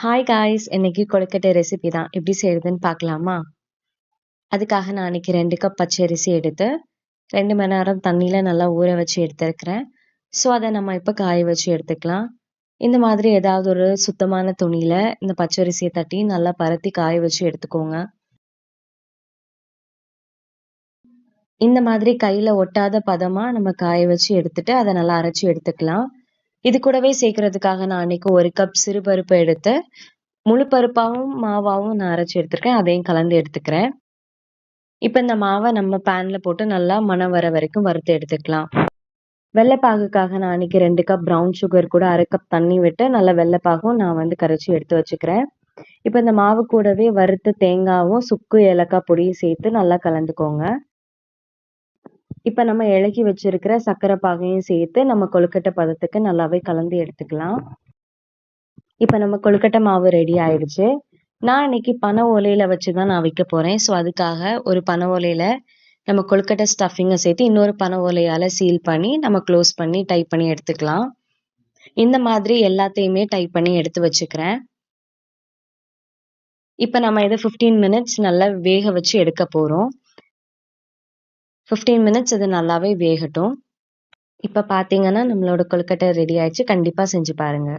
Hi guys, இன்னைக்கு கொழுக்கட்டை recipe தான் எப்படி செய்யறதுன்னு பார்க்கலாமா? அதுக்காக நான் இன்னைக்கு 2 கப் பச்சரிசி எடுத்து 2 மணி நேரம் தண்ணியில நல்லா ஊற வச்சு எடுத்துருக்கிறேன். ஸோ அதை நம்ம இப்போ காய வச்சு எடுத்துக்கலாம். இந்த மாதிரி ஏதாவது ஒரு சுத்தமான துணியில இந்த பச்சரிசியை தட்டி நல்லா பரத்தி காய வச்சு எடுத்துக்கோங்க. இந்த மாதிரி கையில ஒட்டாத பதமா நம்ம காய வச்சு எடுத்துட்டு அதை நல்லா அரைச்சி எடுத்துக்கலாம். இது கூடவே சேர்க்கறதுக்காக நான் அன்னைக்கு 1 கப் சிறுபருப்பு எடுத்து முழு பருப்பாவும் மாவாவும் நான் அரைச்சி எடுத்துருக்கேன். அதையும் கலந்து எடுத்துக்கிறேன். இப்போ இந்த மாவை நம்ம பேன்ல போட்டு நல்லா மணம் வர வரைக்கும் வறுத்து எடுத்துக்கலாம். வெள்ளைப்பாகுக்காக நான் அன்னைக்கு 2 கப் ப்ரௌன் சுகர் கூட 1/2 கப் தண்ணி விட்டு நல்லா வெள்ளைப்பாகும் நான் கரைச்சி எடுத்து வச்சுக்கிறேன். இப்போ இந்த மாவு கூடவே வறுத்த தேங்காவும் சுக்கு ஏலக்காய் பொடியும் சேர்த்து நல்லா கலந்துக்கோங்க. இப்போ நம்ம இலக்கி வச்சிருக்கிற சர்க்கரை பாகையும் சேர்த்து நம்ம கொழுக்கட்டை பதத்துக்கு நல்லாவே கலந்து எடுத்துக்கலாம். இப்போ நம்ம கொழுக்கட்டை மாவு ரெடி ஆயிடுச்சு. நான் இன்னைக்கு பனை ஓலையில வச்சு தான் நான் வைக்க போறேன். ஸோ அதுக்காக ஒரு பனை ஓலையில நம்ம கொழுக்கட்டை ஸ்டஃபிங்கை சேர்த்து இன்னொரு பனை ஓலையால சீல் பண்ணி நம்ம க்ளோஸ் பண்ணி டைப் பண்ணி எடுத்துக்கலாம். இந்த மாதிரி எல்லாத்தையுமே டைப் பண்ணி எடுத்து வச்சுக்கிறேன். இப்போ நம்ம இதை 15 மினிட்ஸ் நல்லா வேக வச்சு எடுக்க போறோம். 15 மினிட்ஸ் இது நல்லாவே வேகட்டும். இப்போ பார்த்தீங்கன்னா நம்மளோட கொழுக்கட்டை ரெடி ஆயிடுச்சு. கண்டிப்பா செஞ்சு பாருங்க.